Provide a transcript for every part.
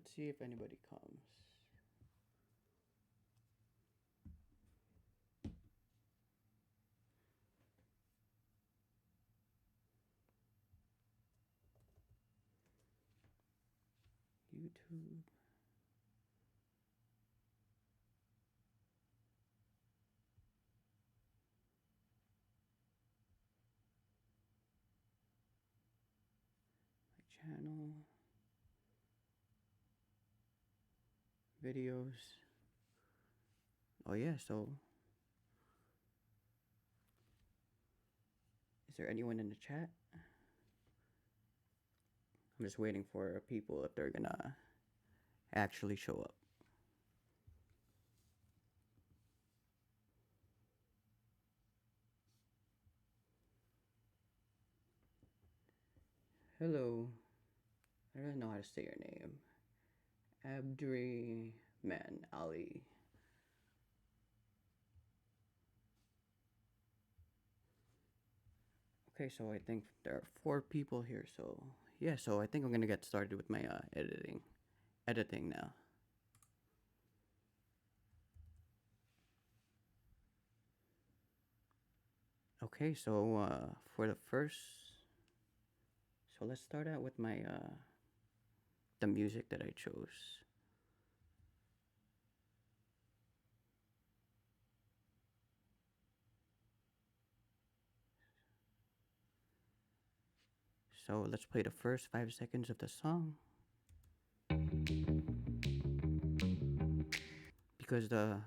Let's see if anybody comes. YouTube. My channel. Videos. Oh yeah, so is there anyone in the chat? I'm just waiting for people if they're gonna actually show up. Hello. I don't know how to say your name. Abdurrahman Ali. Okay, so I think there are 4 people here, so yeah, so I think I'm gonna get started with my editing now. Okay, so for the first, so let's start out with my the music that I chose. So let's play the first 5 seconds of the song. Because the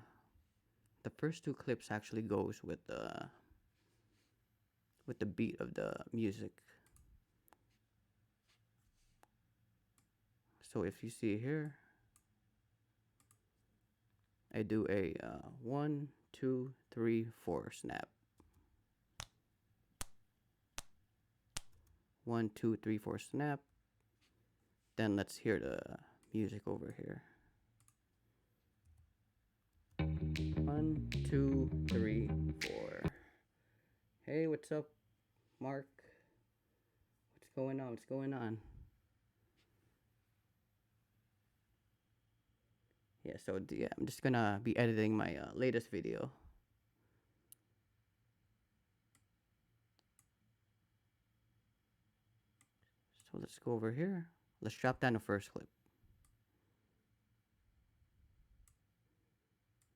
first 2 clips actually goes with the beat of the music. So if you see here, I do a 1, 2, 3, 4 snap. 1, 2, 3, 4 snap. Then let's hear the music over here. 1, 2, 3, 4. Hey, what's up, Mark? What's going on? What's going on? Yeah, so yeah, I'm just gonna be editing my latest video. So let's go over here. Let's drop down the first clip.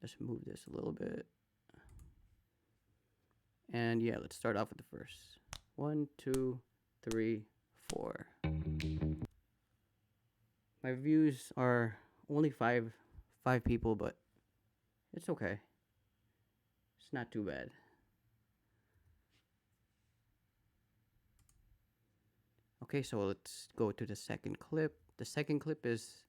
Let's move this a little bit. And yeah, let's start off with the first. 1, 2, 3, 4. My views are only five people, but it's okay. It's not too bad. Okay, so let's go to the second clip. The second clip is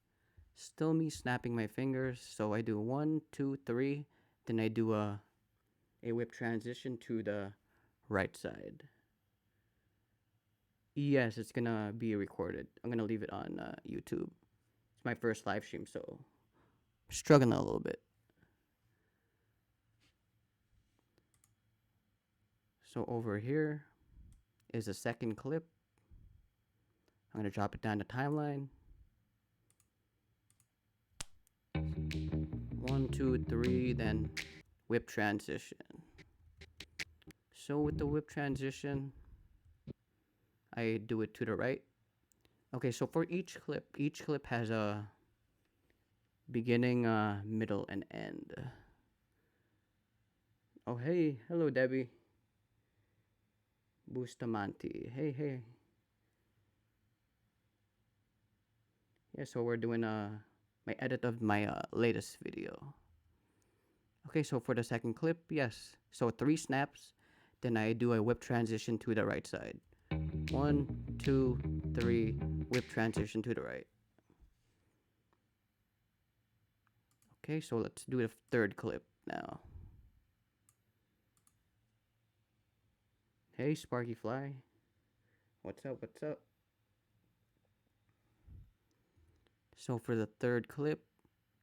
still me snapping my fingers. So I do 1, 2, 3. Then I do a whip transition to the right side. Yes, it's gonna be recorded. I'm gonna leave it on YouTube. It's my first live stream, so I'm struggling a little bit. So over here is the second clip. I'm gonna drop it down the timeline. 1, 2, 3, then whip transition. So with the whip transition, I do it to the right. Okay, so for each clip has a beginning, middle, and end. Oh, hey, hello, Debbie. Bustamante, hey. Yeah, so we're doing my edit of my latest video. Okay, so for the second clip, yes. So 3 snaps, then I do a whip transition to the right side. 1, 2, 3, whip transition to the right. Okay, so let's do the third clip now. Hey, Sparky Fly. What's up? What's up? So for the third clip,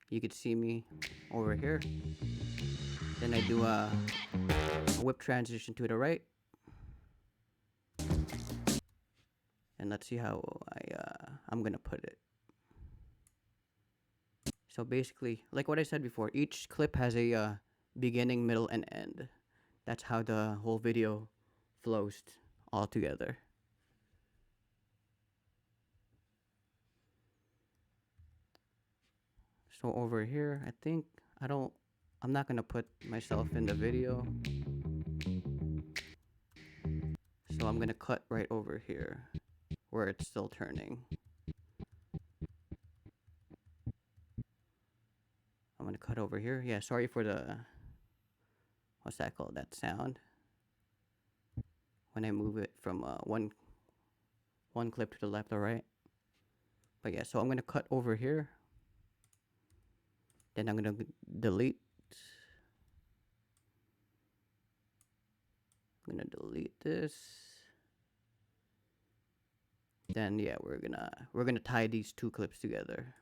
you could see me over here. Then I do a whip transition to the right. And let's see how I'm gonna put it. So basically, like what I said before, each clip has a beginning, middle, and end. That's how the whole video flows all together. So over here, I'm not gonna put myself in the video. So I'm gonna cut right over here where it's still turning. I'm gonna cut over here. Yeah, sorry for the, what's that called? That sound. When I move it from one clip to the left or right. But yeah, so I'm gonna cut over here. Then I'm gonna delete. I'm gonna delete this. Then yeah, we're gonna tie these two clips together.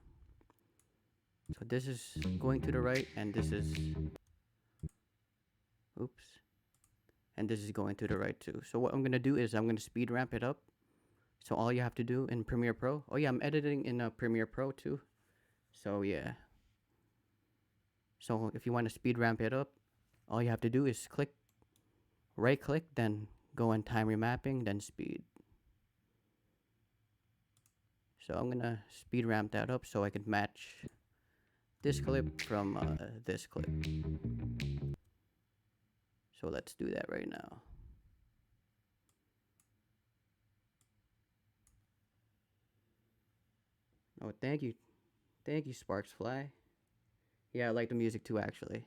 So this is going to the right, and this is, oops, and this is going to the right too. So what I'm gonna do is I'm gonna speed ramp it up. So all you have to do in Premiere Pro. Oh yeah, I'm editing in Premiere Pro too. So yeah. So if you want to speed ramp it up, all you have to do is right click, then go in time remapping, then speed. So I'm gonna speed ramp that up so I can match this clip from this clip. So let's do that right now. Oh, thank you, Sparks Fly. Yeah, I like the music too, actually.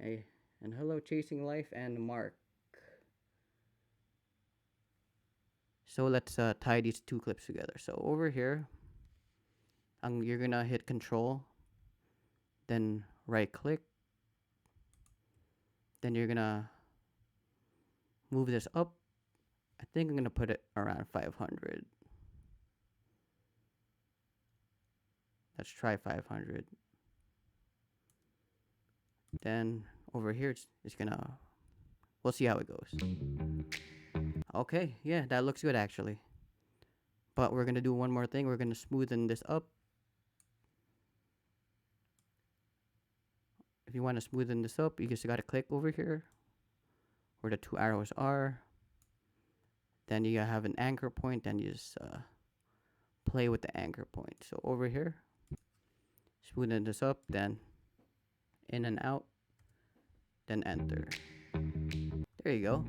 Hey, and hello, Chasing Life and Mark. So let's tie these two clips together. So over here, you're gonna hit Control, then right click, then you're gonna move this up. I think I'm gonna put it around 500. Let's try 500. Then over here, it's gonna, we'll see how it goes. Okay, yeah, that looks good actually. But we're gonna do one more thing. We're gonna smoothen this up. If you want to smoothen this up, you just gotta click over here where the two arrows are. Then you have an anchor point, and you just play with the anchor point. So over here, smoothen this up, then in and out, then enter. There you go.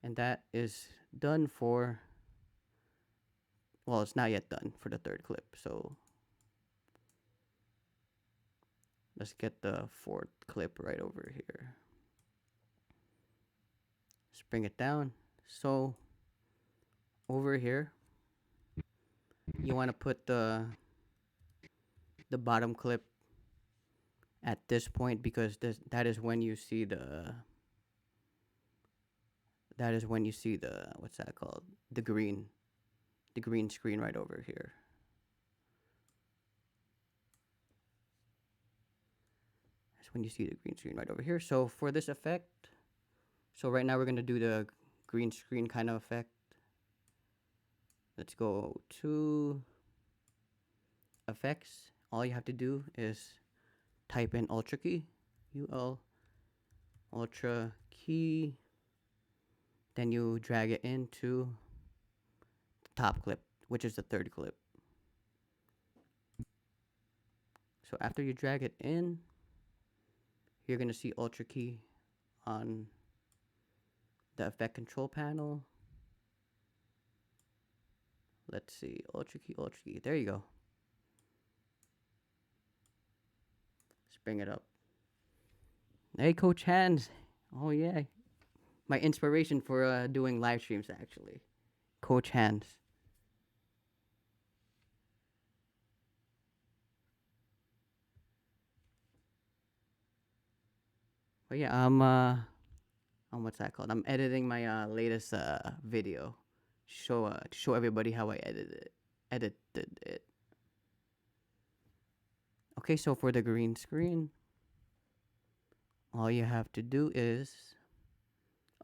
And that is done for, well, it's not yet done for the third clip. So let's get the fourth clip right over here. Let's bring it down. So over here, you want to put the bottom clip at this point, because that is when you see the what's that called, the green screen right over here. That's when you see the green screen right over here. So for this effect, so right now we're gonna do the green screen kind of effect. Let's go to effects. All you have to do is type in Ultra key, Ultra key, then you drag it into the top clip, which is the third clip. So after you drag it in, you're gonna see Ultra key on the effect control panel. Let's see, Ultra key, there you go. Let's bring it up. Hey, Coach Hans. Oh yeah, my inspiration for doing live streams actually, Coach Hans. But yeah, what's that called? I'm editing my latest video, to show everybody how I edited it. Okay, so for the green screen, all you have to do is,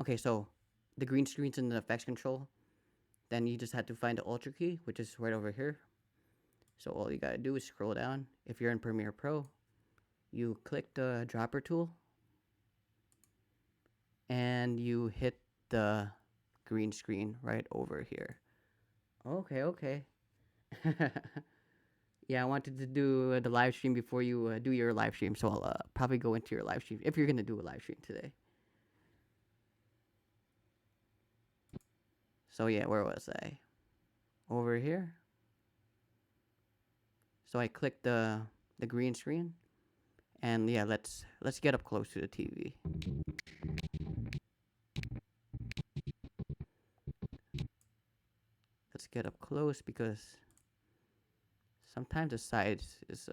okay, so the green screen's in the effects control. Then you just have to find the Ultra key, which is right over here. So all you gotta do is scroll down. If you're in Premiere Pro, you click the dropper tool and you hit the green screen right over here. Okay, okay. Yeah, I wanted to do the live stream before you do your live stream, so I'll probably go into your live stream if you're gonna do a live stream today. So yeah, where was I? Over here. So I clicked the green screen, and yeah, let's get up close to the TV. Let's get up close because sometimes the sides is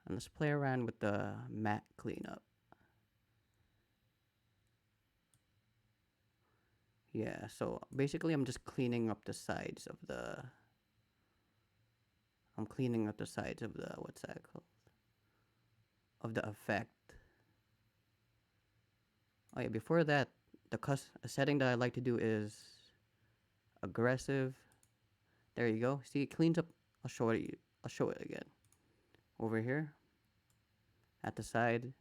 and let's play around with the matte cleanup. Yeah, so basically I'm just cleaning up the sides of the I'm cleaning up the sides of the what's that called? Of the effect. Oh yeah, before that, a setting that I like to do is aggressive. There you go. See, it cleans up. I'll show it. I'll show it again. Over here, at the side.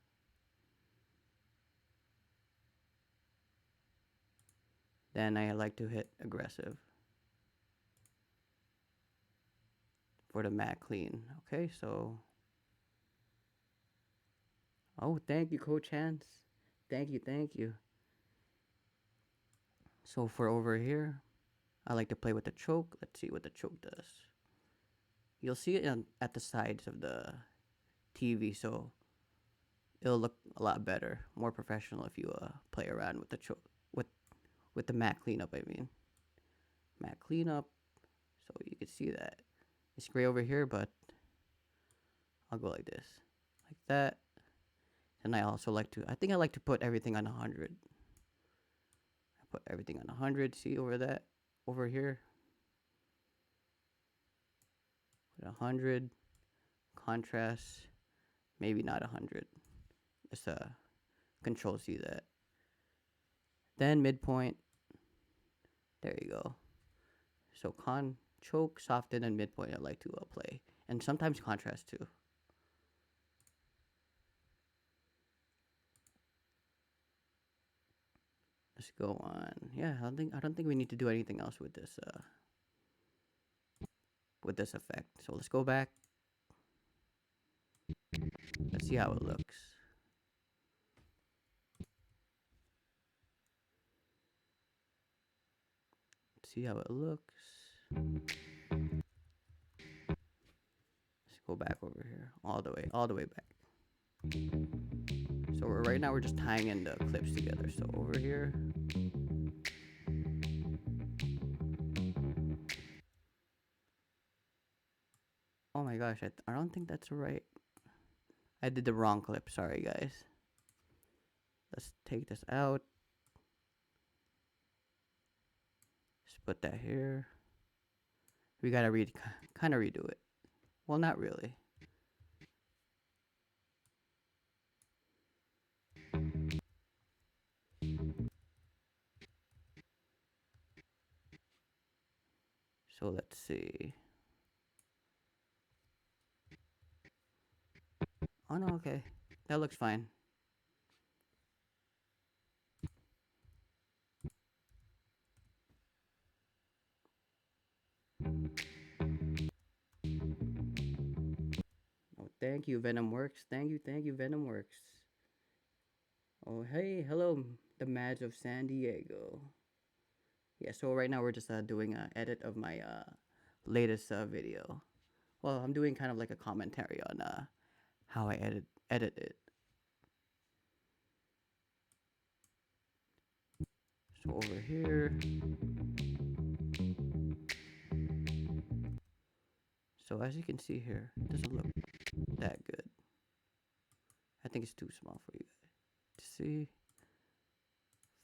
Then I like to hit aggressive for the matte clean. Okay, so. Oh, thank you, Coach Hans. Thank you, thank you. So for over here, I like to play with the choke. Let's see what the choke does. You'll see it at the sides of the TV, so it'll look a lot better, more professional if you play around with the with with the matte cleanup. I mean, matte cleanup. So you can see that it's gray over here, but I'll go like this, like that. And I also like to. I think I like to put everything on 100. I put everything on 100. See over that, over here. Put 100. Contrast, maybe not 100. Just Control C that. Then midpoint. There you go. So choke, soften, and midpoint I like to play. And sometimes contrast too. Let's go on. Yeah, I don't think we need to do anything else with this effect. So let's go back. Let's see how it looks. Let's see how it looks. Let's go back over here. All the way back. So right now we're just tying in the clips together. So over here. Oh my gosh, I don't think that's right. I did the wrong clip. Sorry, guys. Let's take this out. Just put that here. We gotta kind of redo it. Well, not really. So let's see. Oh no, okay. That looks fine. Oh, thank you, Venom Works. Thank you, Venom Works. Oh, hey, hello, the Mads of San Diego. Yeah, so right now we're just doing an edit of my latest video. Well, I'm doing kind of like a commentary on how I edit it. So over here. So as you can see here, it doesn't look that good. I think it's too small for you guys to see.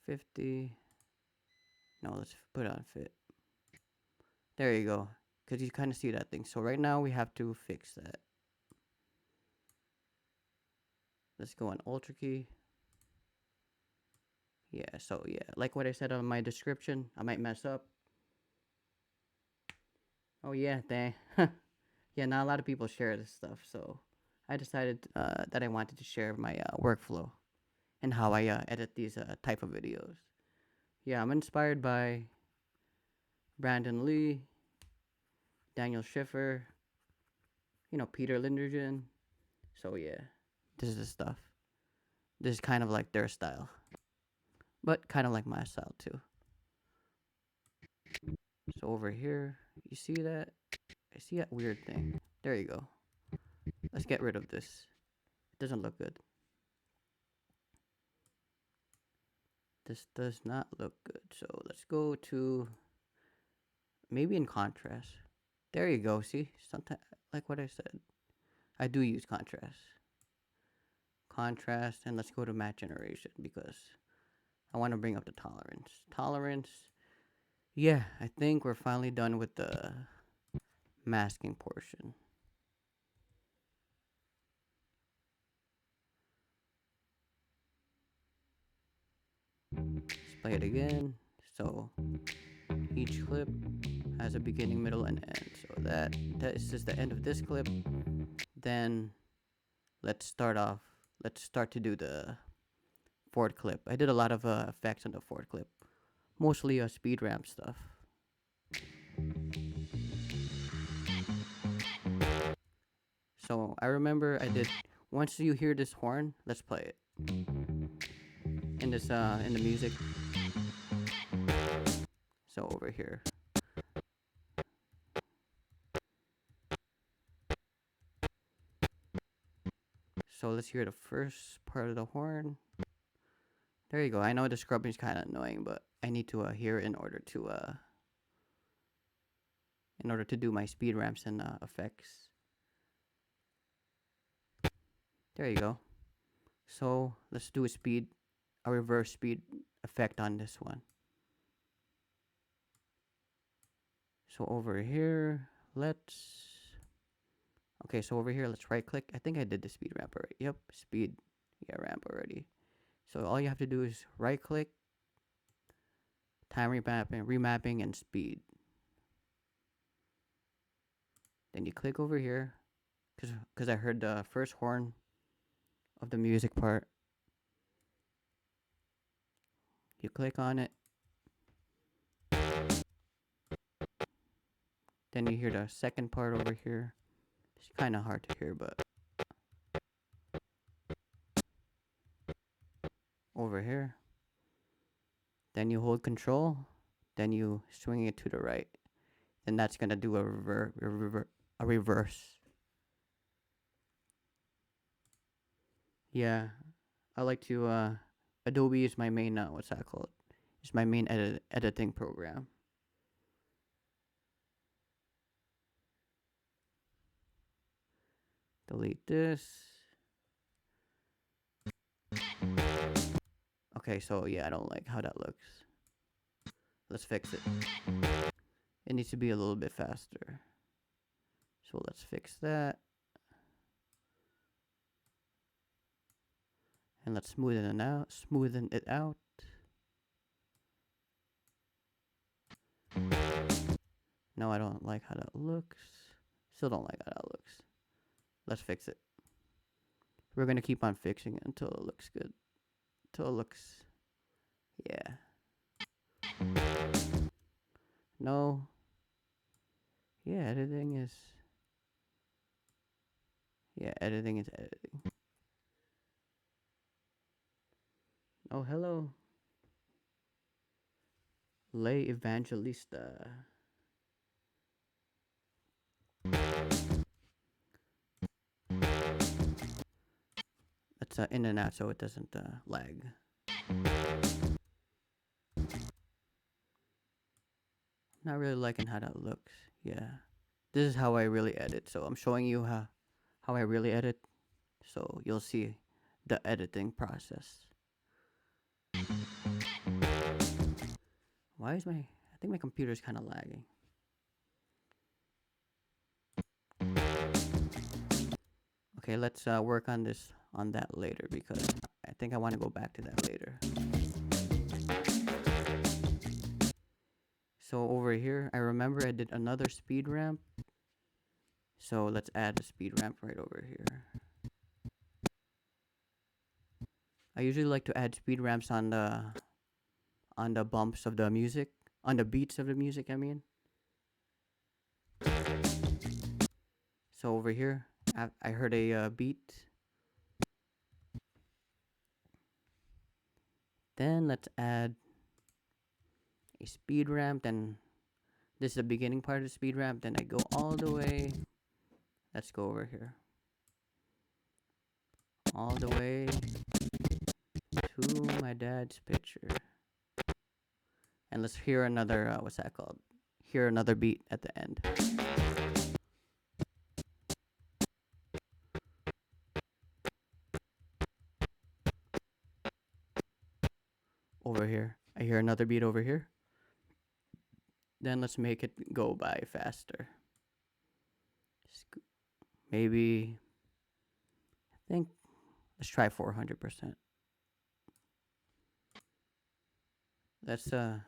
50. No, let's put it on fit. There you go. Because you kind of see that thing. So right now we have to fix that. Let's go on Ultra key. Yeah, so yeah, like what I said on my description, I might mess up. Oh yeah, dang. Yeah, not a lot of people share this stuff, so I decided that I wanted to share my workflow and how I edit these type of videos. Yeah, I'm inspired by Brandon Lee, Daniel Schiffer, Peter Lindergen. So yeah, this is the stuff. This is kind of like their style, but kind of like my style too. So over here, you see that? I see that weird thing. There you go. Let's get rid of this. It doesn't look good. This does not look good. So let's go to maybe in contrast. There you go. See, sometimes like what I said, I do use contrast. Contrast, and let's go to matte generation because I want to bring up the tolerance. Tolerance. Yeah, I think we're finally done with the masking portion. Let's play it again. So each clip has a beginning, middle, and end. So this is the end of this clip. Then let's start off. Let's start to do the fourth clip. I did a lot of effects on the fourth clip, mostly speed ramp stuff. So I remember I did. Once you hear this horn, let's play it in the music. So over here. So let's hear the first part of the horn. There you go. I know the scrubbing is kind of annoying, but I need to hear it in order to do my speed ramps and effects. There you go. So let's do a reverse speed effect on this one. So over here, so over here, let's right click. I think I did the speed ramp already. Yep, speed, ramp already. So all you have to do is right click, time remapping, and speed. Then you click over here, because I heard the first horn of the music part. You click on it. Then you hear the second part over here. It's kind of hard to hear, but over here. Then you hold control. Then you swing it to the right. And that's gonna do a reverse. Yeah, I like to. Adobe is my main. What's that called? It's my main editing program. Delete this. Okay, so yeah, I don't like how that looks. Let's fix it. It needs to be a little bit faster. So let's fix that. And let's smoothen it out. No, I don't like how that looks. Still don't like how that looks. Let's fix it. We're gonna keep on fixing it until it looks good. Until it looks, yeah. No. Yeah, editing is editing. Oh, hello. Lay Evangelista. That's in and out so it doesn't lag. Not really liking how that looks. Yeah. This is how I really edit. So I'm showing you how I really edit. So you'll see the editing process. Why is I think my computer's kind of lagging. Okay, let's work on that later because I think I want to go back to that later. So over here, I remember I did another speed ramp. So let's add a speed ramp right over here. I usually like to add speed ramps on the bumps of the music, on the beats of the music, I mean. So over here, I heard a beat. Then let's add a speed ramp. Then this is the beginning part of the speed ramp. Then I go all the way. Let's go over here. All the way to my dad's picture. And let's hear another, what's that called? Hear another beat at the end. Over here. I hear another beat over here. Then let's make it go by faster. Maybe, I think, let's try 400%. Let's do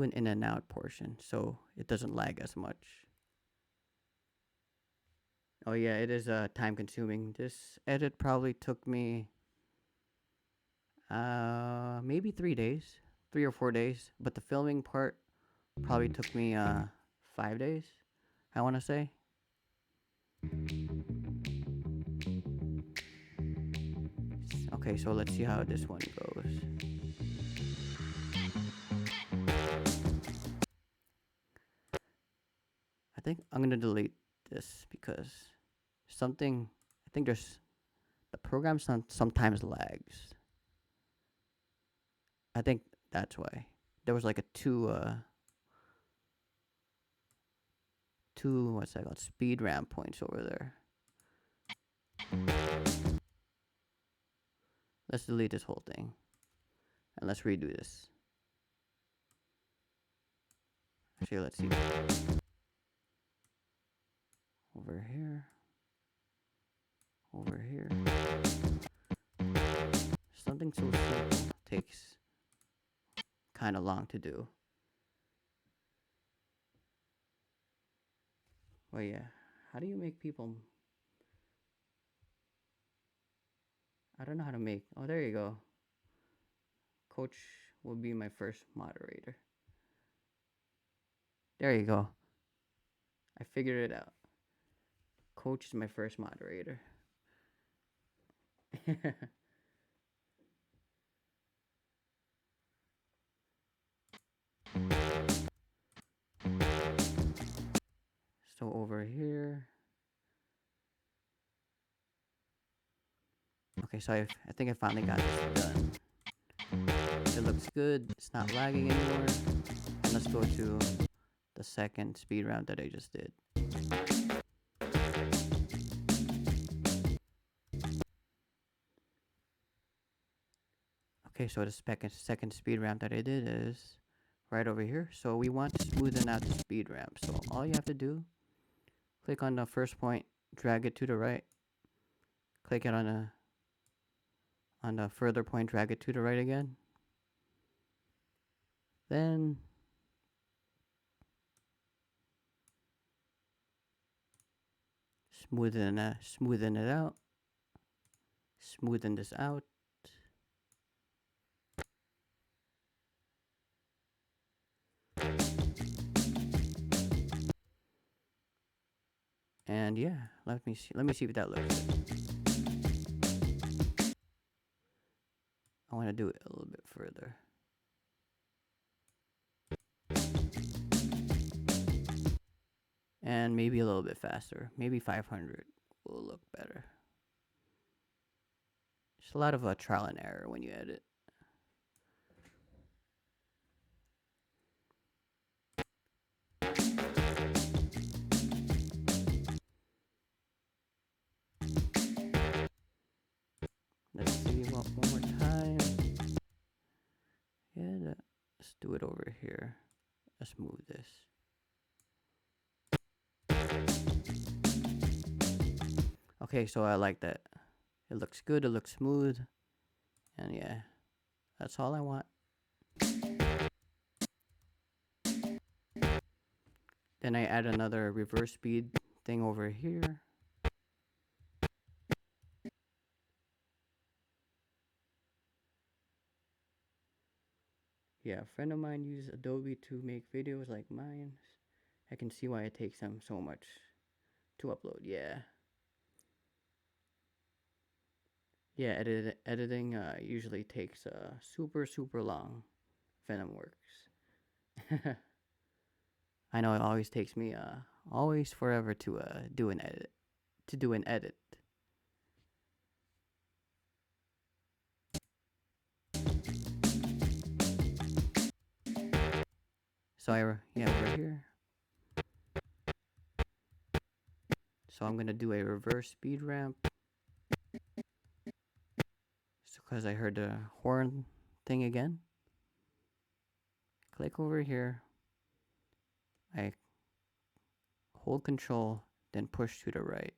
an in and out portion so it doesn't lag as much. Oh yeah, it is time consuming. This edit probably took me maybe 3 days, 3 or 4 days, but the filming part probably took me 5 days, I want to say. Okay, so let's see how this one goes. I think I'm gonna delete this because I think the program sometimes lags. I think that's why. There was like a two what's that called, speed ramp points over there. Let's delete this whole thing and let's redo this. Actually, let's see. Over here. Over here. Something so simple takes kind of long to do. Well, yeah. How do you make people? I don't know how to make. Oh, there you go. Coach will be my first moderator. There you go. I figured it out. Coach is my first moderator. So over here. Okay, so I think I finally got this done. It looks good. It's not lagging anymore. And let's go to the second speed round that I just did. Okay, so the second speed ramp that I did is right over here. So we want to smoothen out the speed ramp. So all you have to do, click on the first point, drag it to the right. Click it on the further point, drag it to the right again. Then smoothen it out. Smoothen this out. And yeah, let me see if that looks good. I want to do it a little bit further. And maybe a little bit faster. Maybe 500 will look better. It's a lot of trial and error when you edit. Let's see one more time. Yeah, let's do it over here. Let's move this. Okay, so I like that. It looks good, it looks smooth. And yeah, that's all I want. Then I add another reverse speed thing over here. Yeah, a friend of mine uses Adobe to make videos like mine. I can see why it takes them so much to upload. Yeah. Yeah, editing usually takes super long. Venom works. I know it always takes me always forever to do an edit. To do an edit. So yeah, over here. So I'm gonna do a reverse speed ramp. Because I heard the horn thing again. Click over here. I hold control, then push to the right.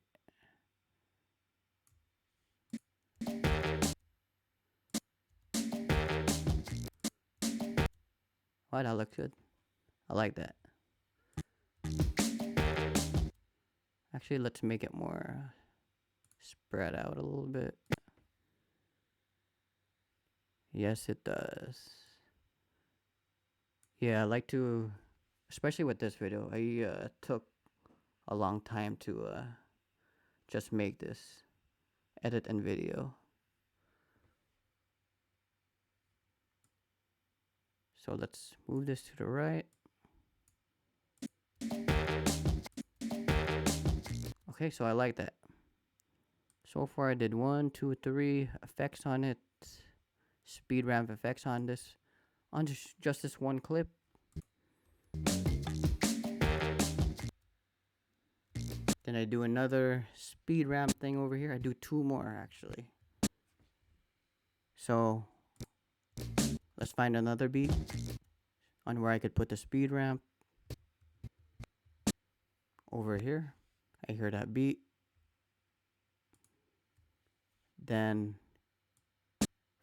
Wow, that looks good. I like that. Actually, let's make it more spread out a little bit. Yes, it does. Yeah, I like to, especially with this video, I took a long time to just make this edit and video. So let's move this to the right. Okay, so I like that. So far I did 1, 2, 3 effects on it. Speed ramp effects on this. On just this one clip. Then I do another speed ramp thing over here. I do 2 more actually. So let's find another beat on where I could put the speed ramp. Over here. I hear that beat. Then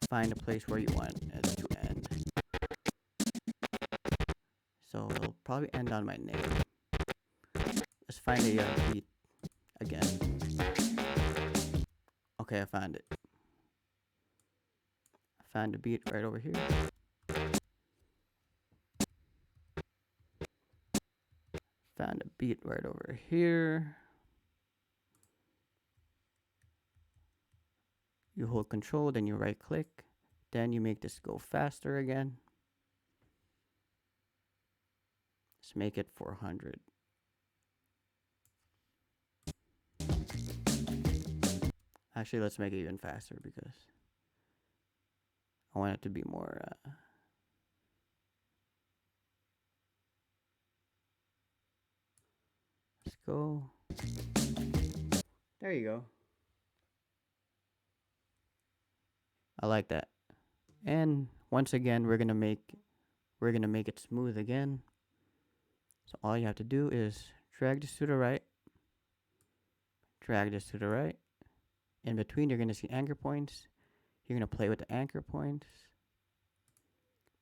find a place where you want it to end. So it'll probably end on my name. Let's find a beat again. Okay, I found it. I found a beat right over here. Found a beat right over here. You hold control, then you right click. Then you make this go faster again. Let's make it 400. Actually, let's make it even faster because I want it to be more let's go. There you go. I like that. And once again, we're gonna make it smooth again. So all you have to do is drag this to the right. Drag this to the right. In between, you're gonna see anchor points. You're gonna play with the anchor points.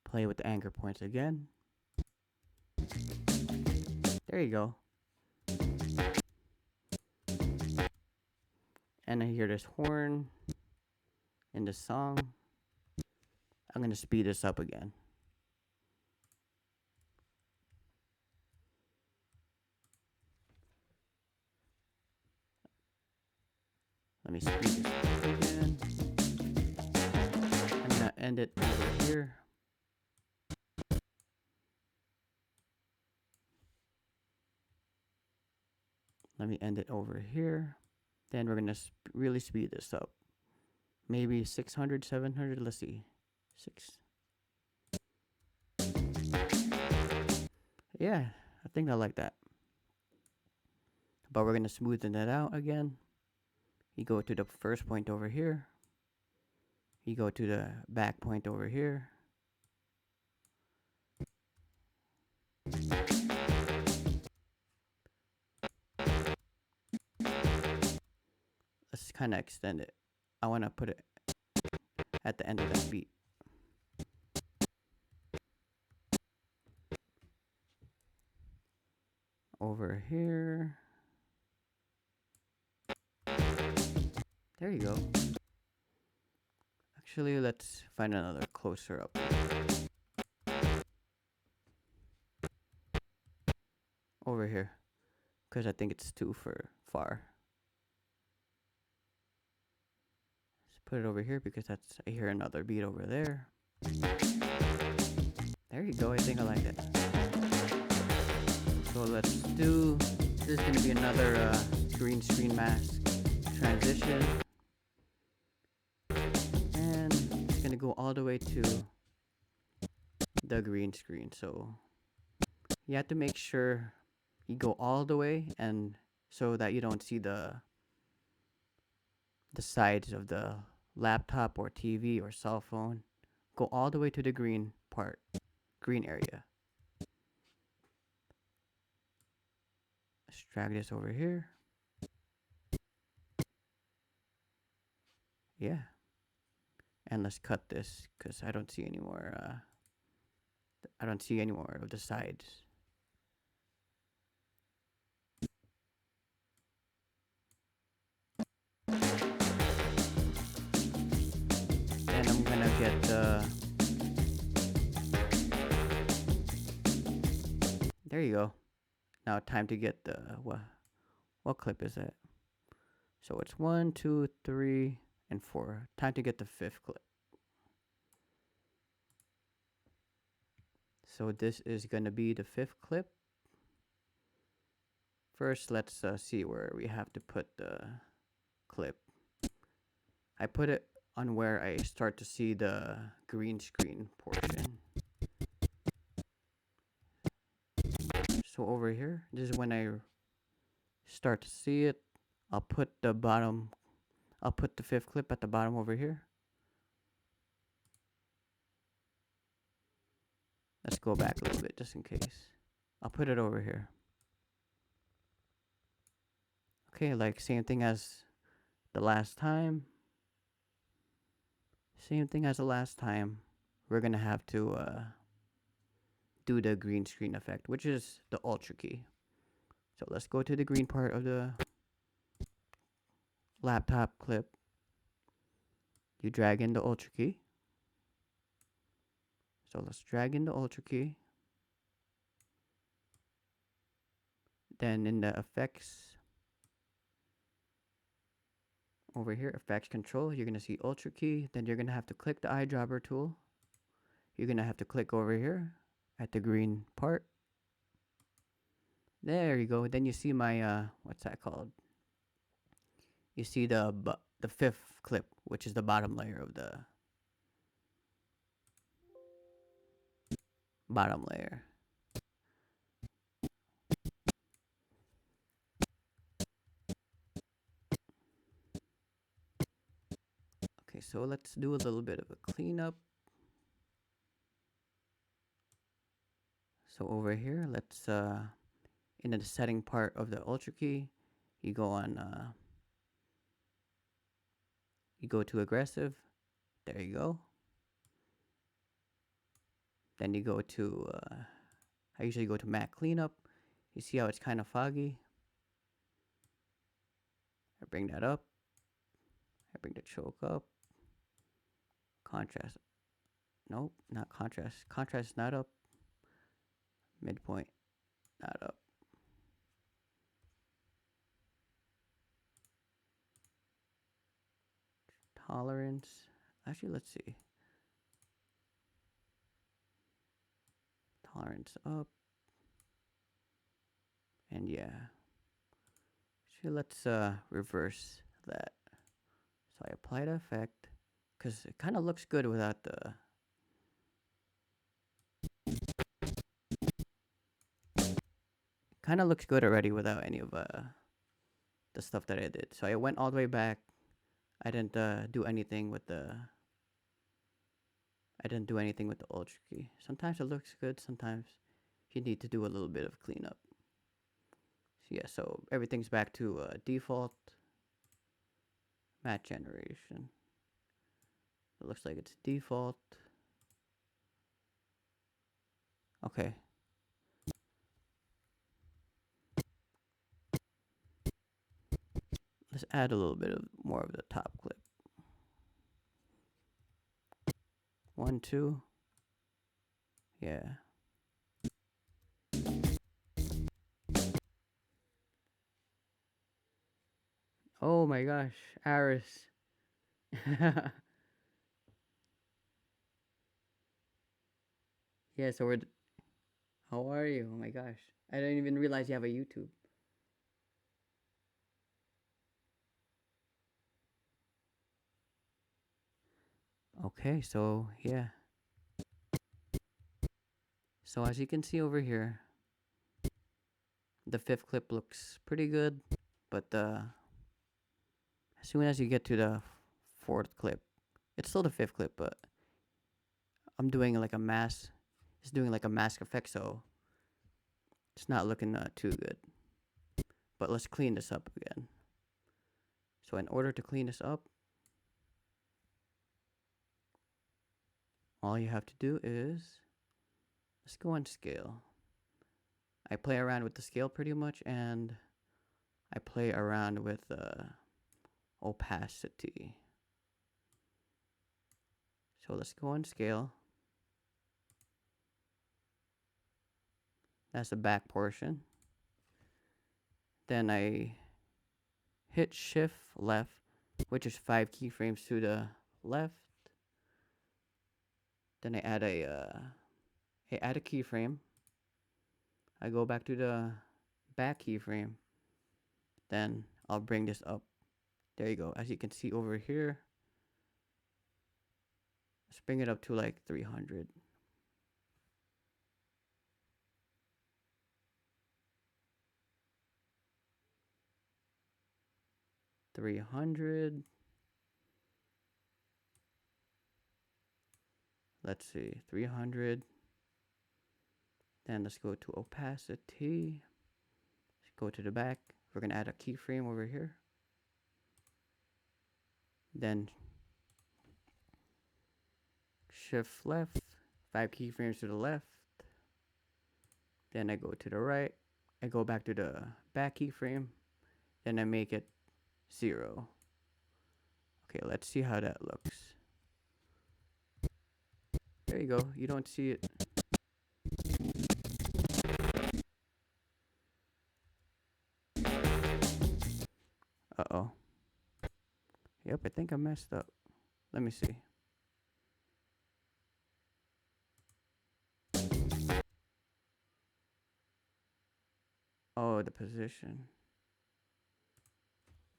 Play with the anchor points again. There you go. And I hear this horn in the song. I'm gonna speed this up again. Let me speed this up again. I'm gonna end it over here. Let me end it over here. Then we're gonna really speed this up. Maybe 600, 700. Let's see. 6. Yeah, I think I like that. But we're gonna smoothen it out again. You go to the first point over here. You go to the back point over here. Let's kind of extend it. I want to put it at the end of that beat. over here. There you go. Actually, let's find another closer up. Over here. Because I think it's too far. Let's put it over here because I hear another beat over there. There you go. I think I like it. So let's do, this is going to be another green screen mask transition. And it's going to go all the way to the green screen. So you have to make sure you go all the way, and so that you don't see the sides of the laptop or TV or cell phone. Go all the way to the green part, green area. Let's drag this over here. Yeah. And let's cut this because I don't see any more. I don't see any more of the sides. And I'm gonna get the. There you go. Now time to get the what clip is that? So it's 1, 2, 3, and 4. Time to get the 5th clip. So this is gonna be the 5th clip. First, let's see where we have to put the clip. I put it on where I start to see the green screen portion. So over here, this is when I start to see it. I'll put the 5th clip at the bottom over here. Let's go back a little bit just in case. I'll put it over here. Okay, like same thing as the last time. Same thing as the last time. We're gonna have to do the green screen effect, which is the Ultra key. So let's go to the green part of the laptop clip. You drag in the Ultra key. So let's drag in the Ultra key. Then in the effects, over here, effects control, you're gonna see Ultra key. Then you're gonna have to click the eyedropper tool. You're gonna have to click over here at the green part. There you go. Then you see my what's that called? You see the 5th clip, which is the bottom layer of the bottom layer. Okay, so let's do a little bit of a cleanup. So over here, let's in the setting part of the Ultra key, you go on you go to aggressive. There you go. Then you go to I usually go to matte cleanup. You see how it's kind of foggy? I bring that up. I bring the choke up. Contrast. Nope, not contrast. Contrast is not up. Midpoint, not up. Tolerance. Actually, let's see. Tolerance up. And yeah. Actually, let's reverse that. So I apply the effect because it kind of looks good without the. Kind of looks good already without any of the stuff that I did. So I went all the way back. I didn't do anything with the. I didn't do anything with the Ultra key. Sometimes it looks good. Sometimes you need to do a little bit of cleanup. So yeah, so everything's back to default. Matte generation. It looks like it's default. Okay. Let's add a little bit of more of the top clip. 1, 2. Yeah. Oh my gosh, Aris. Yeah, so how are you? Oh my gosh. I didn't even realize you have a YouTube. Okay, so yeah. So as you can see over here, the fifth clip looks pretty good, but as soon as you get to the fourth clip, it's still the fifth clip, but I'm doing like a mask. It's doing like a mask effect, so it's not looking too good. But let's clean this up again. So in order to clean this up, all you have to do is, let's go on scale. I play around with the scale pretty much, and I play around with opacity. So let's go on scale. That's the back portion. Then I hit shift left, which is 5 keyframes to the left. Then I add a keyframe. I go back to the back keyframe. Then I'll bring this up. There you go. As you can see over here, let's bring it up to like 300. 300. Let's see, 300. Then let's go to opacity. Let's go to the back. We're gonna add a keyframe over here. Then shift left, 5 keyframes to the left. Then I go to the right. I go back to the back keyframe. Then I make it 0. Okay, let's see how that looks. There you go. You don't see it. Uh-oh. Yep, I think I messed up. Let me see. Oh, the position.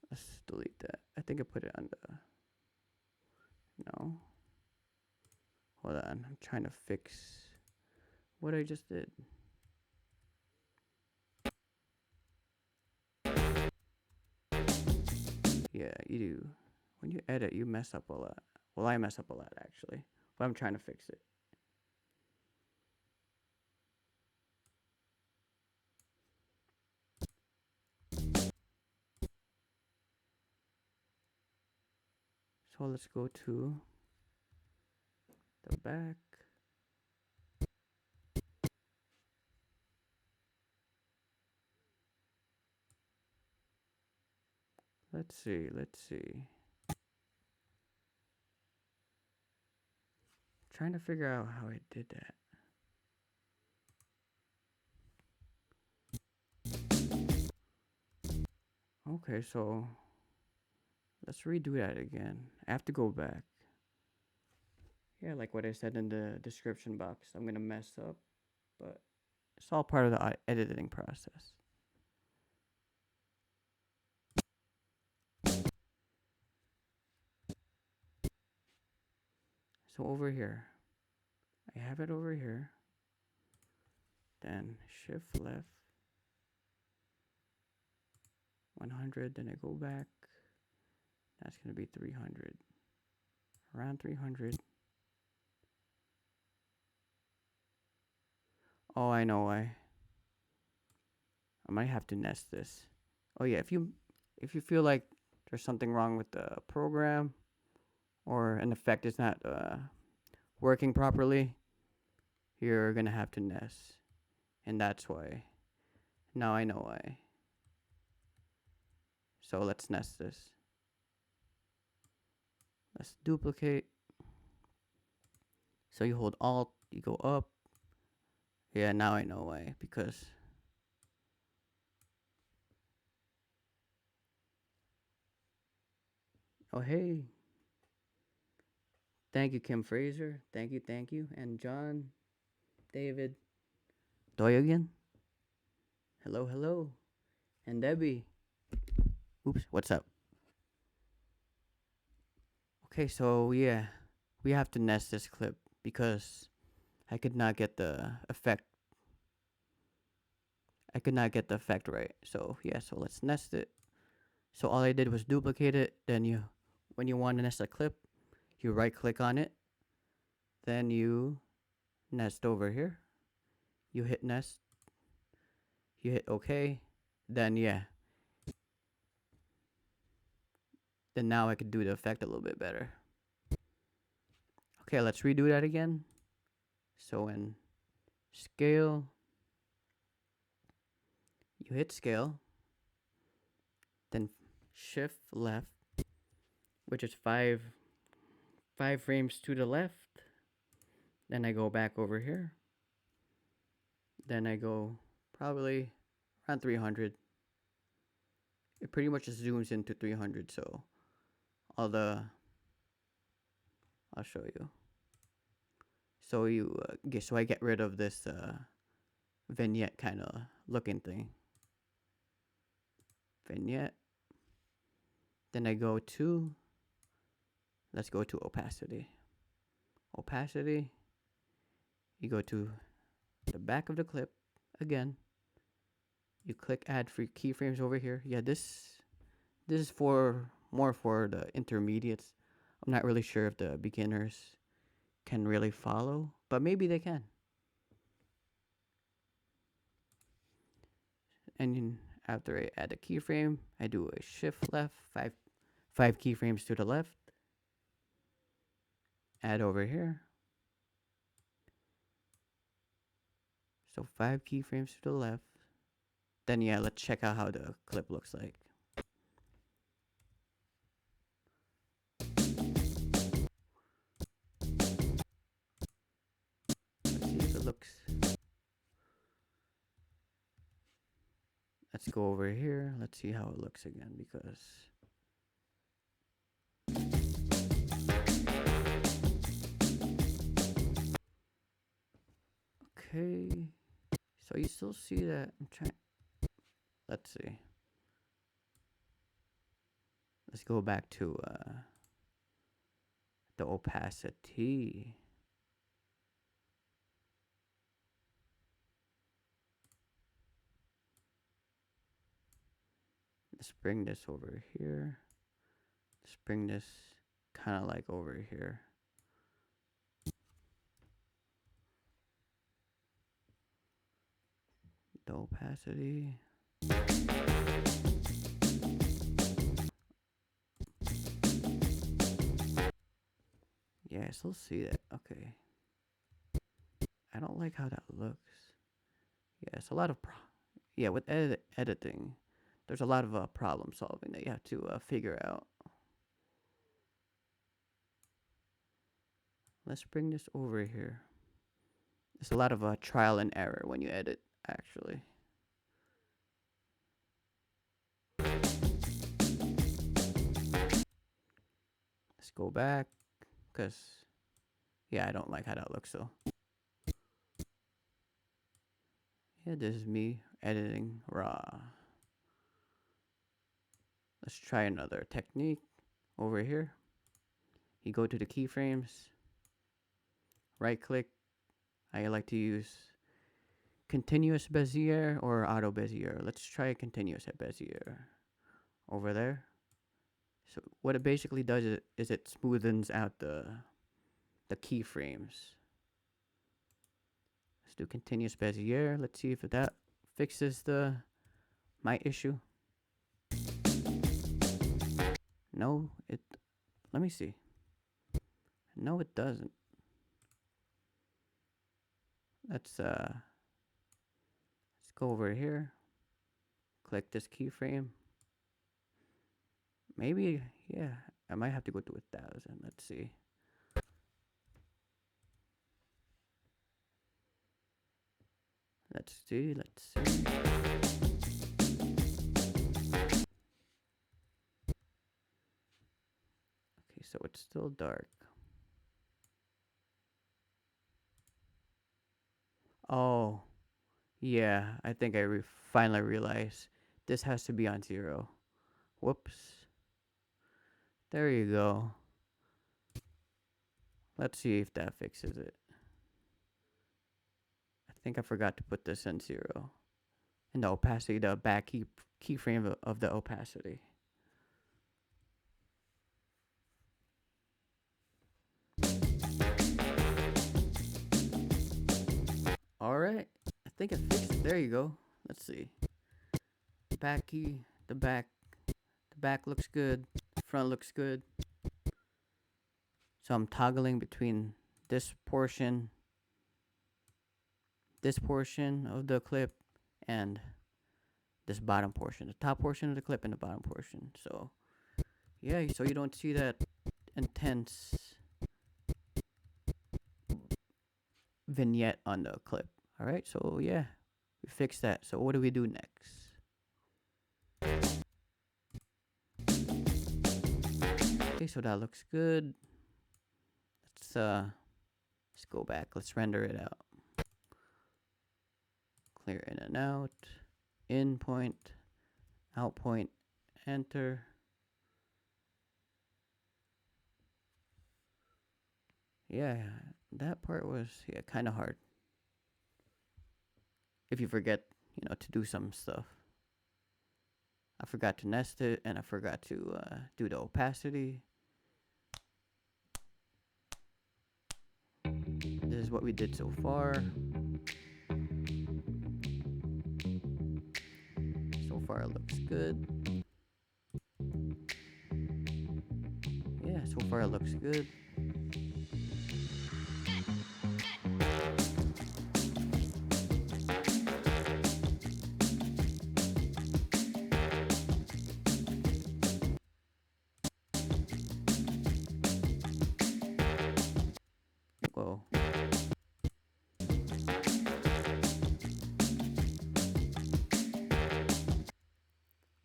Let's delete that. I think I put it on the... No. Hold on. I'm trying to fix what I just did. Yeah, you do. When you edit, you mess up a lot. Well, I mess up a lot, actually. But I'm trying to fix it. So let's go to the back. Let's see. Trying to figure out how I did that. Okay, so let's redo that again. I have to go back. Yeah, like what I said in the description box, I'm gonna mess up, but it's all part of the editing process. So over here, I have it over here. Then shift left, 100, then I go back. That's gonna be 300. Around 300. Oh, I know why. I might have to nest this. Oh yeah, if you feel like there's something wrong with the program or an effect is not working properly, you're gonna have to nest, and that's why. Now I know why. So let's nest this. Let's duplicate. So you hold Alt, you go up. Yeah, now I know why. Because oh hey, thank you Kim Fraser. Thank you, and John, David, Doyogan. Hello, hello, and Debbie. Oops, what's up? Okay, so yeah, we have to nest this clip because I could not get the effect. I could not get the effect right. So yeah, so let's nest it. So all I did was duplicate it. Then when you want to nest a clip, you right click on it. Then you nest over here. You hit nest. You hit OK. Then yeah. Then now I could do the effect a little bit better. Okay, let's redo that again. So in scale, you hit scale. Then shift left, which is five frames to the left. Then I go back over here. Then I go probably around 300. It pretty much just zooms into 300. So all the, I'll show you. So so I get rid of this vignette kind of looking thing. Vignette. Then I go to, let's go to opacity. Opacity. You go to the back of the clip again. You click add free keyframes over here. Yeah, this is for more for the intermediates. I'm not really sure if the beginners can really follow, but maybe they can. And after I add a keyframe, I do a shift left, five keyframes to the left. Add over here. So 5 keyframes to the left. Then yeah, let's check out how the clip looks like. Let's see if it looks. Let's go over here. Let's see how it looks again because okay. So you still see that I'm trying. Let's see. Let's go back to the opacity. Let's bring this over here. Let's bring this kind of like over here. The opacity. Yeah, I still see that. Okay. I don't like how that looks. Yeah, it's a lot of yeah, with editing, there's a lot of problem solving that you have to figure out. Let's bring this over here. There's a lot of trial and error when you edit, actually. Let's go back, because, yeah, I don't like how that looks, so. Yeah, this is me editing raw. Let's try another technique over here. You go to the keyframes, right click. I like to use continuous Bezier or auto Bezier. Let's try continuous Bezier over there. So what it basically does is it smoothens out the keyframes. Let's do continuous Bezier. Let's see if that fixes my issue. No, let me see. No, it doesn't. Let's go over here. Click this keyframe. Maybe, yeah, I might have to go to 1,000. Let's see. Let's see. Okay, so it's still dark. Oh, yeah, I think I finally realized this has to be on 0. Whoops. There you go. Let's see if that fixes it. I think I forgot to put this in 0. And the opacity, the back keyframe of the opacity. All right, I think it fixed it. There you go. Let's see. Back key, the back looks good. The front looks good. So I'm toggling between this portion of the clip and this bottom portion, the top portion of the clip and the bottom portion. So yeah, so you don't see that intense vignette on the clip. All right, so yeah, we fixed that. So what do we do next? Okay, so that looks good. Let's go back. Let's render it out. Clear in and out. In point, out point, enter. Yeah, that part was kind of hard. If you forget, to do some stuff. I forgot to nest it, and I forgot to do the opacity. This is what we did so far. So far, it looks good. Yeah, so far it looks good. Whoa.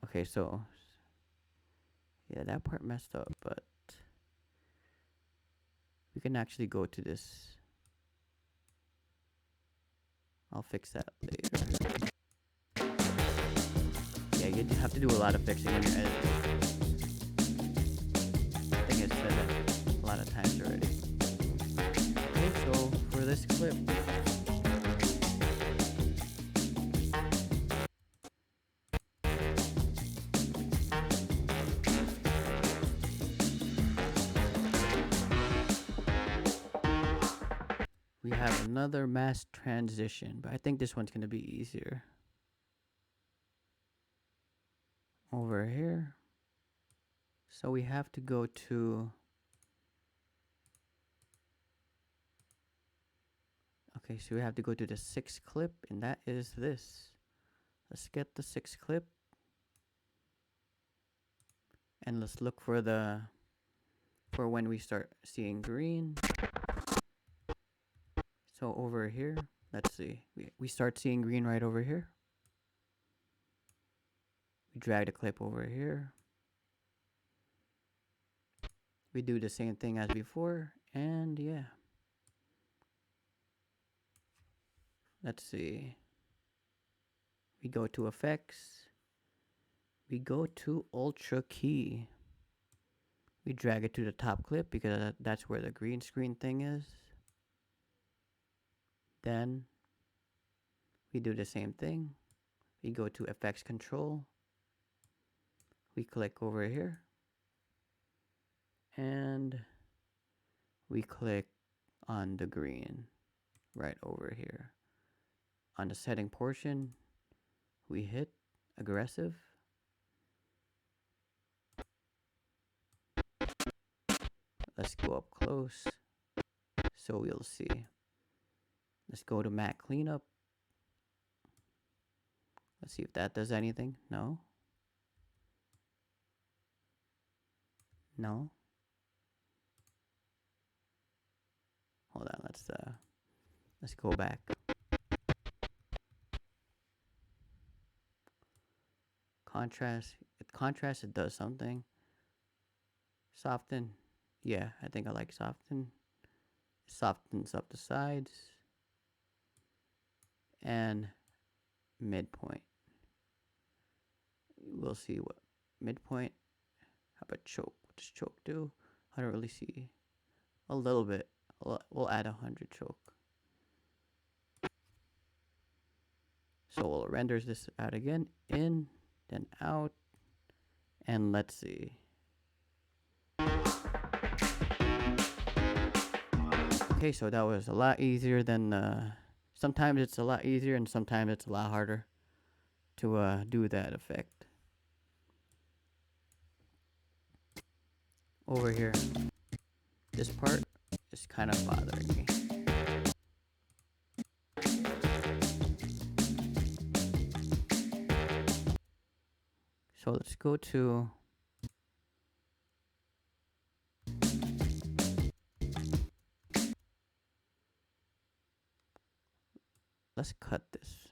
Okay, so yeah, that part messed up, but we can actually go to this. I'll fix that later. Yeah, you have to do a lot of fixing when you're editing. I think I said that a lot of times already. Okay, so for this clip, we have another mass transition, but I think this one's gonna be easier. Over here. So we have to go to, okay, so we have to go to the 6th clip, and that is this. Let's get the 6th clip. And let's look for when we start seeing green. So over here, let's see. We start seeing green right over here. We drag the clip over here. We do the same thing as before, and yeah. Let's see. We go to effects. We go to ultra key. We drag it to the top clip because that's where the green screen thing is. Then we do the same thing. We go to effects control. We click over here. And we click on the green right over here. On the setting portion, we hit aggressive. Let's go up close so we'll see. Let's go to matte cleanup. Let's see if that does anything. No. No. Hold on. Let's go back. Contrast. Contrast. It does something. Soften. Yeah, I think I like soften. It softens up the sides. And midpoint. We'll see what midpoint. How about choke? What does choke do? I don't really see. A little bit. We'll add 100 choke. So we'll render this out again. In, then out. And let's see. Okay, so that was a lot easier than sometimes it's a lot easier and sometimes it's a lot harder to do that effect. Over here, this part is kind of bothering me. So let's go to let's cut this.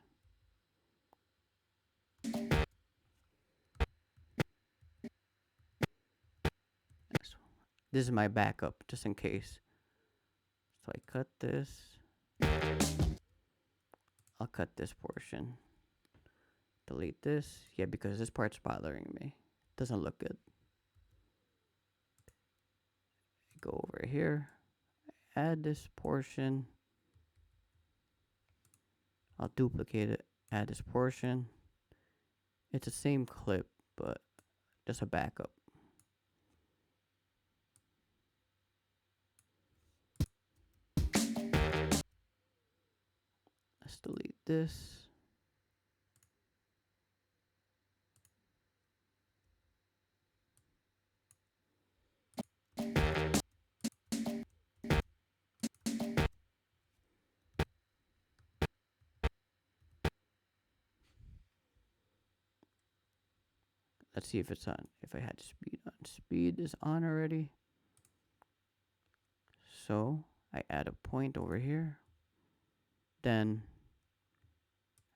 This is my backup, just in case. So I cut this. I'll cut this portion. Delete this. Yeah, because this part's bothering me. Doesn't look good. Go over here. Add this portion. I'll duplicate it. Add this portion. It's the same clip, but just a backup. Let's delete this. Let's see if it's on. If I had speed on. Speed is on already. So I add a point over here. Then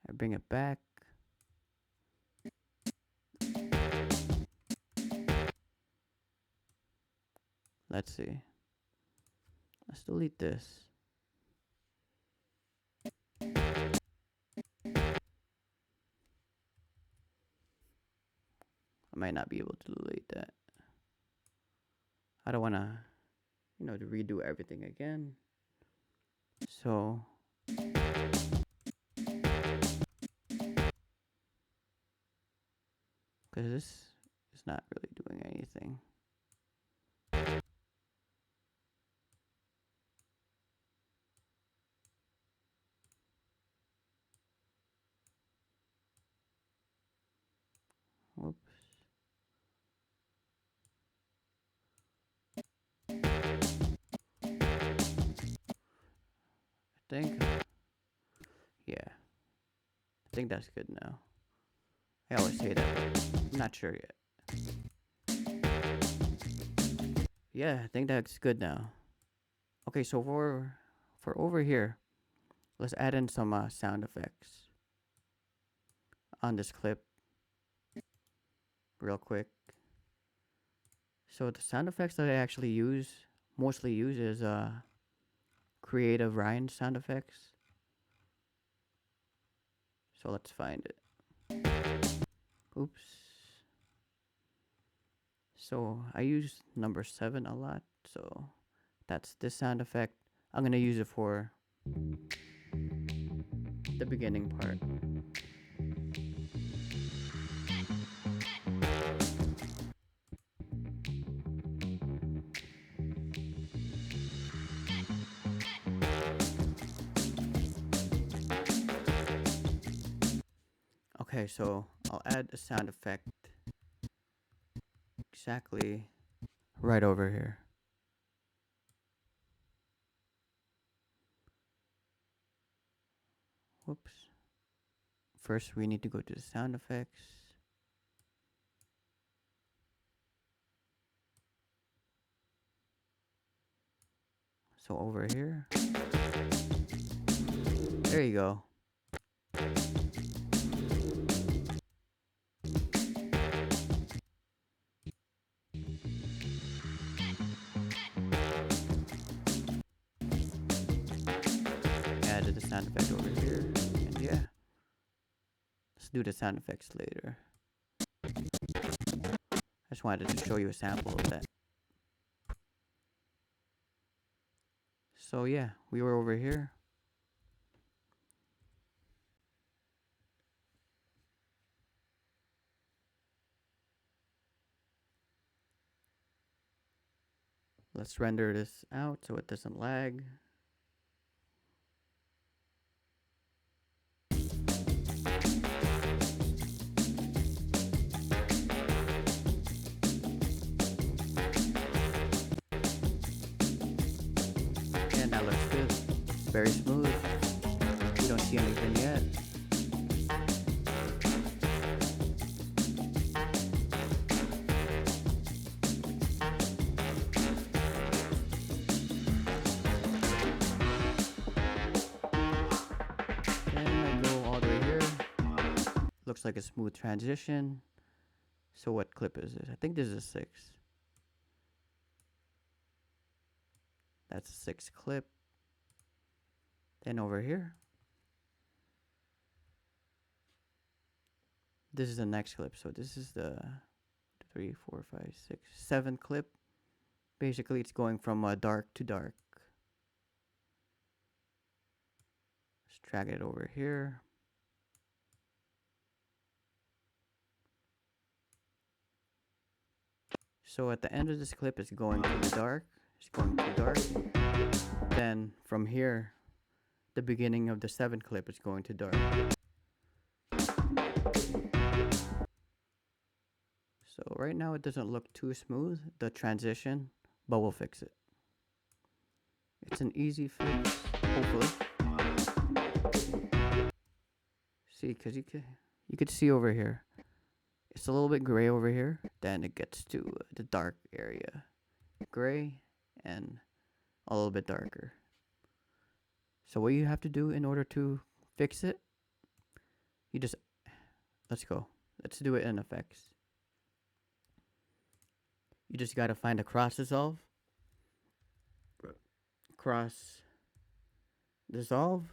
I bring it back. Let's see. Let's delete this. I might not be able to delete that. I don't want to, to redo everything again. So because this is not really doing anything. Whoops. I think, yeah. I think that's good now. I always say that, but I'm not sure yet. Yeah, I think that's good now. Okay, so for over here, let's add in some sound effects on this clip real quick. So the sound effects that I actually mostly use is Creative Ryan sound effects. So let's find it. Oops. So I use number 7 a lot. So that's this sound effect. I'm gonna use it for the beginning part. Okay, so I'll add a sound effect exactly right over here. Whoops. First, we need to go to the sound effects. So over here. There you go. Added the sound effect over here. And yeah. Let's do the sound effects later. I just wanted to show you a sample of that. So yeah, we were over here. Let's render this out so it doesn't lag. And that looks good. Very smooth. You don't see anything yet. Then I go all the way here. Looks like a smooth transition. So what clip is it? I think this is a 6. That's a 6 clip. Then over here. This is the next clip. So this is the 3, 4, 5, 6, 7 clip. Basically, it's going from dark to dark. Let's drag it over here. So at the end of this clip, it's going to the dark. It's going to dark. Then from here, the beginning of the 7th clip is going to dark. So right now it doesn't look too smooth, the transition, but we'll fix it. It's an easy fix, hopefully. See, because you could see over here. It's a little bit gray over here. Then it gets to the dark area. Gray and a little bit darker. So what you have to do in order to fix it, you just, let's go. Let's do it in effects. You just gotta find a cross dissolve. Cross dissolve.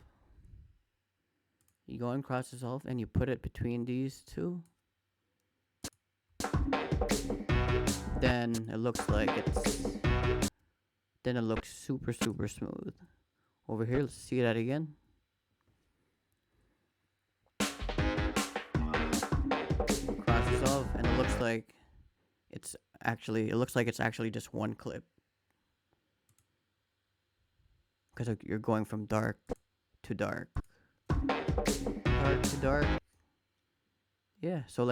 You go in cross dissolve and you put it between these two. Then it looks like then it looks super smooth. Over here, let's see that again. Cross dissolve, and it looks like it's actually just one clip. Because you're going from dark to dark. Dark to dark. Yeah, so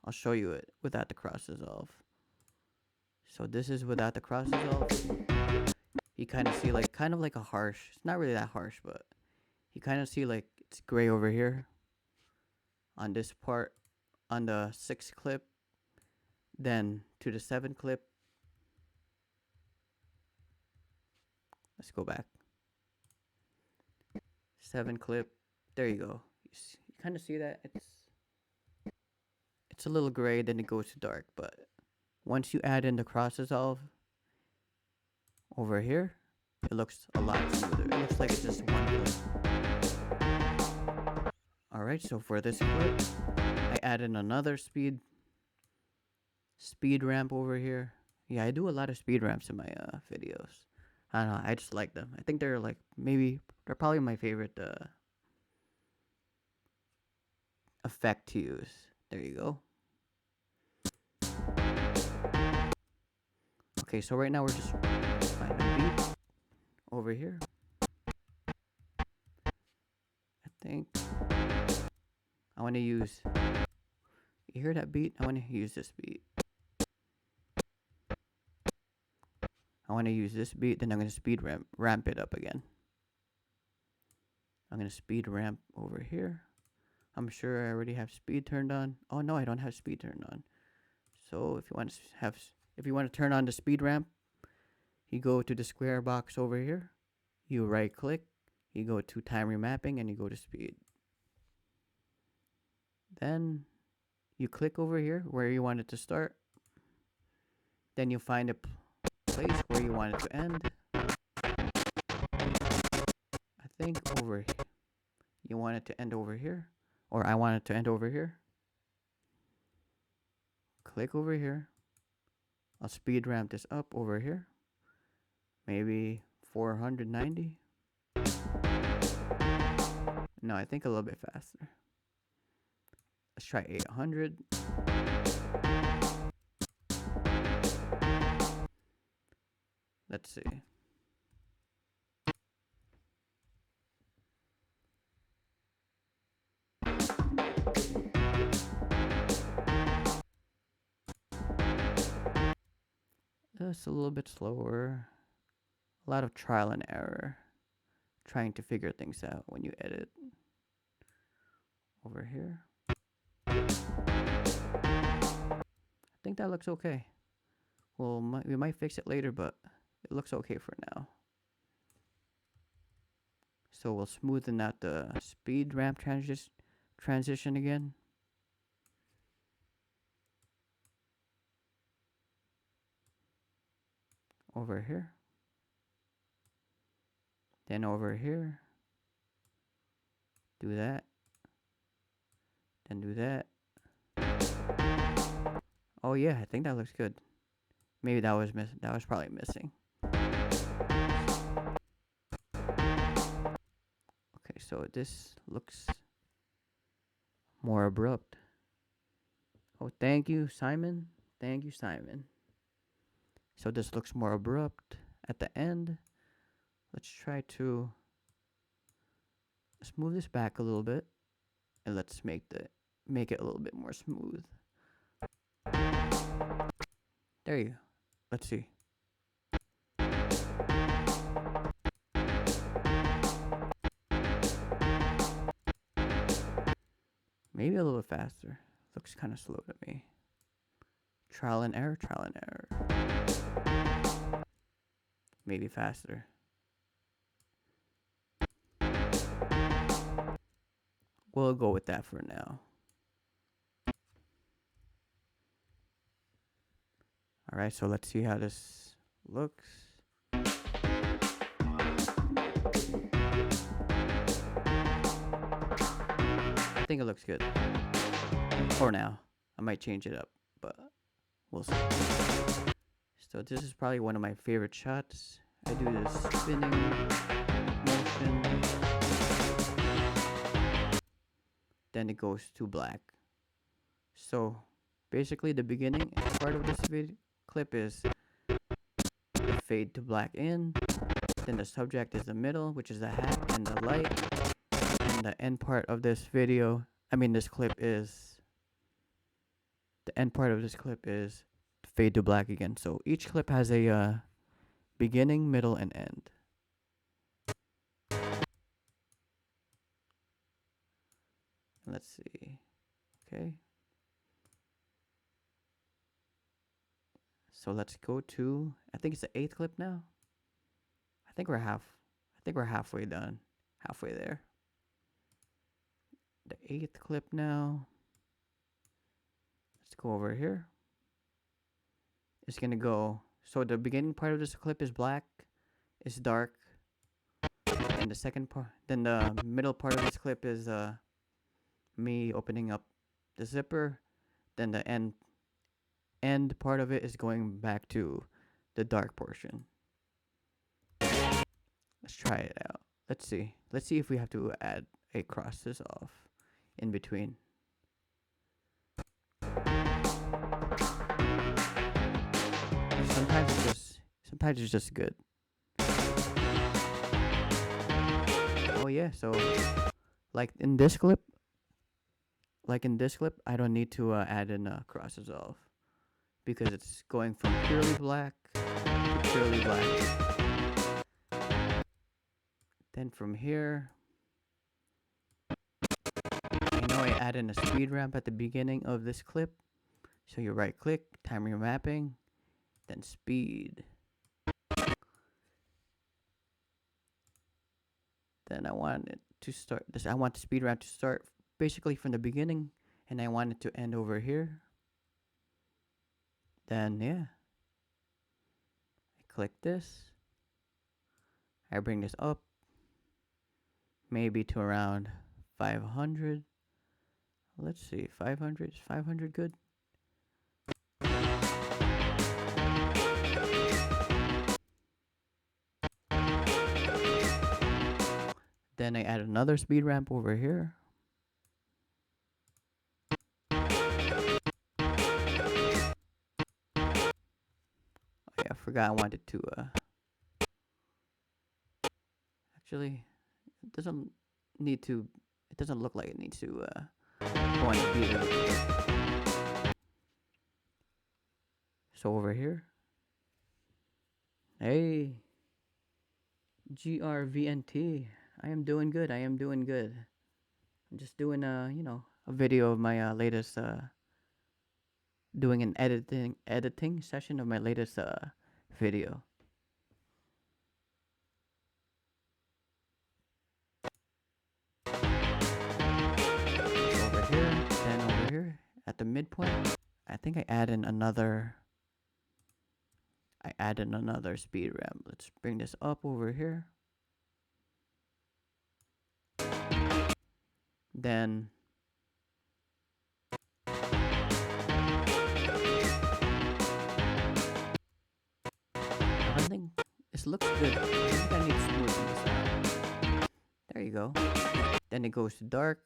I'll show you it without the cross dissolve. So this is without the cross dissolve. You kind of see kind of like a harsh, it's not really that harsh, but you kind of see like it's gray over here on this part, on the 6th clip, then to the 7th clip. Let's go back. 7 clip, there you go. You kind of see that it's a little gray, then it goes to dark, but once you add in the cross dissolve over here, it looks a lot smoother. It looks like it's just one clip. Alright, so for this clip, I added another speed ramp over here. Yeah, I do a lot of speed ramps in my videos. I don't know, I just like them. I think they're they're probably my favorite effect to use. There you go. Okay, so right now we're just finding a beat over here. I think I want to use, you hear that beat? I want to use this beat. I want to use this beat, then I'm going to speed ramp it up again. I'm going to speed ramp over here. I'm sure I already have speed turned on. Oh no, I don't have speed turned on. So if you want to turn on the speed ramp, you go to the square box over here, you right click, you go to time remapping, and you go to speed. Then you click over here where you want it to start. Then you find a place where you want it to end. I think over here. You want it to end over here, or I want it to end over here. Click over here. I'll speed ramp this up over here. Maybe 490. No, I think a little bit faster. Let's try 800. Let's see. Just a little bit slower. A lot of trial and error. Trying to figure things out when you edit. Over here. I think that looks okay. Well, we might fix it later, but it looks okay for now. So we'll smoothen out the speed ramp transition again. Over here. Then over here. Do that. Then do that. Oh yeah, I think that looks good. Maybe that was probably missing. Okay, so this looks more abrupt. Oh, thank you, Simon. Thank you, Simon. So this looks more abrupt at the end. Let's try to smooth this back a little bit, and let's make it a little bit more smooth. There you go. Let's see. Maybe a little bit faster. Looks kind of slow to me. Trial and error, trial and error. Maybe faster. We'll go with that for now. Alright, so let's see how this looks. I think it looks good. For now. I might change it up, but we'll see. So this is probably one of my favorite shots. I do this spinning motion. Then it goes to black. So basically the beginning part of this clip is the fade to black in. Then the subject is the middle, which is the hat and the light. And the end part of this video, this clip is, the end part of this clip is fade to black again. So each clip has a beginning, middle, and end. Let's see. Okay. So let's go to, I think it's the 8th clip now. I think we're halfway done. Halfway there. The 8th clip now. Let's go over here. It's gonna go, so the beginning part of this clip is black, it's dark, and the second part, then the middle part of this clip is me opening up the zipper, then the end part of it is going back to the dark portion. Let's try it out. Let's see if we have to add a crosses off in between. Sometimes it's just good. Oh yeah, so like in this clip, I don't need to add in crosses off because it's going from purely black to purely black. Then from here, I know I add in a speed ramp at the beginning of this clip. So you right click, time remapping, then speed. Then I want it to start this. I want the speed ramp to start basically from the beginning, and I want it to end over here. Then yeah, I click this. I bring this up, maybe to around 500. Let's see, 500. Is 500 good? Then I add another speed ramp over here. Oh, yeah, I forgot I wanted to actually it doesn't need to, it doesn't look like it needs to go on the beat. So over here, hey, GRVNT, I am doing good. I am doing good. I'm just doing a video of my latest doing an editing session of my latest video. Over here, then over here at the midpoint, I think I added another speed ramp. Let's bring this up over here. Then I think this looks good. I think I need to smoothen this out. There you go. Then it goes to dark.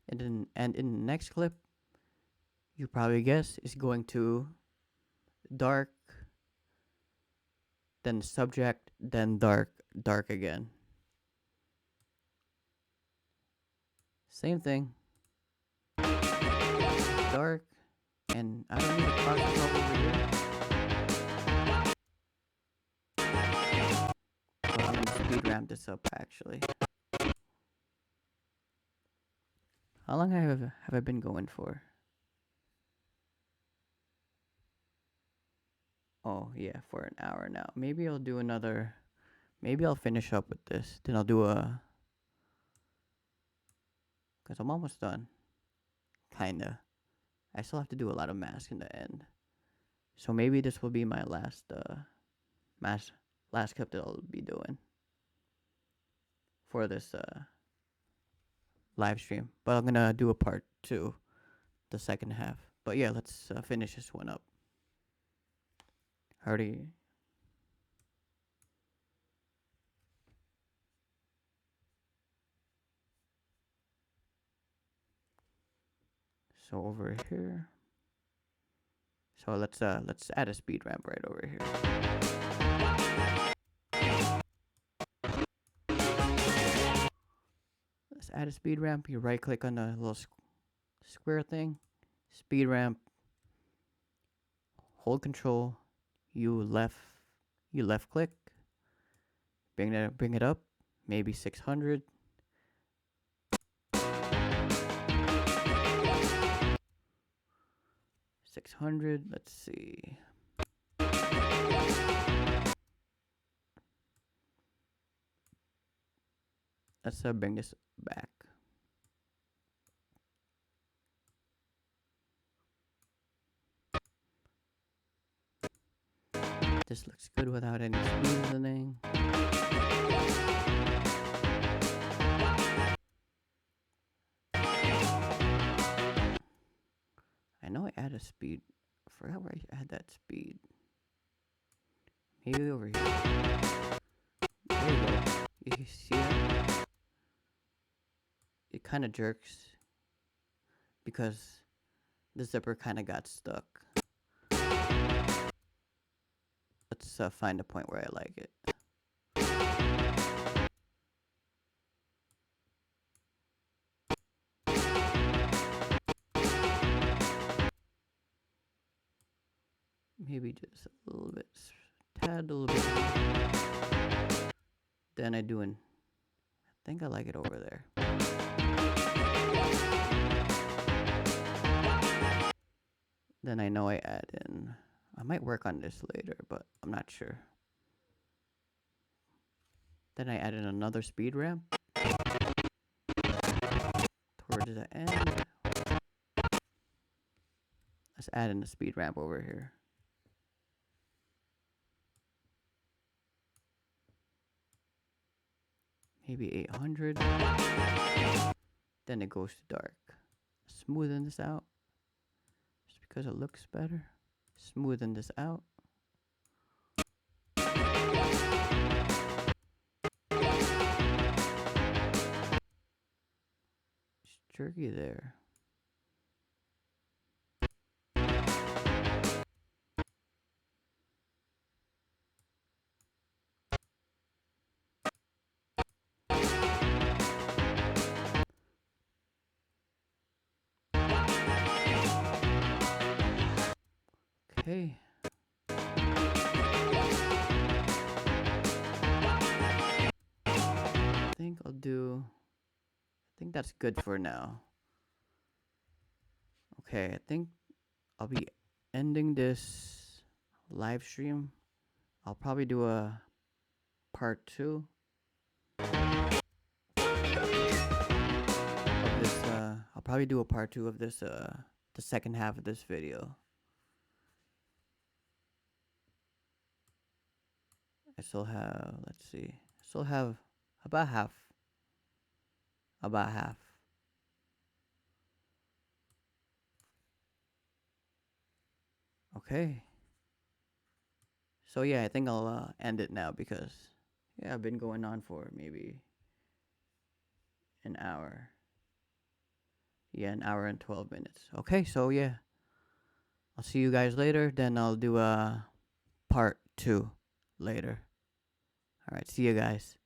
And in the next clip, you probably guess, is going to dark, then subject, then dark, dark again. Same thing. Dark, and I don't need a cross over here. Well, I'm gonna speed ramp this up actually. How long have I been going for? Oh yeah, for an hour now. Maybe I'll do another. Maybe I'll finish up with this. Then I'll do cause I'm almost done. Kinda. I still have to do a lot of masks in the end. So maybe this will be my last last clip that I'll be doing for this live stream. But I'm gonna do a part 2, the second half. But yeah, let's finish this one up. Already. So over here. So let's add a speed ramp right over here. Let's add a speed ramp. You right click on the little square thing, speed ramp. Hold control. You left click. Bring it up. Maybe 600. Let's see. Let's bring this back. This looks good without any smoothing. I know I added a speed. I forgot where I had that speed. Maybe over here. There you go. You see that? It kind of jerks because the zipper kind of got stuck. Let's find a point where I like it. Maybe just a little bit, tad a little bit. Then I think I like it over there. Then I know I add in, I might work on this later, but I'm not sure. Then I added another speed ramp towards the end. Let's add in the speed ramp over here. Maybe 800. Then it goes to dark. Smoothen this out. Just because it looks better. Smoothen this out. It's jerky there. Okay. I think that's good for now. Okay, I think I'll be ending this live stream. I'll probably do a part 2 of this. I'll probably do a part 2 of this, the second half of this video. I still have, let's see, I still have about half. About half. Okay. So yeah, I think I'll end it now because yeah, I've been going on for maybe an hour. Yeah, an hour and 12 minutes. Okay, so yeah. I'll see you guys later. Then I'll do a part 2 later. All right, see you guys.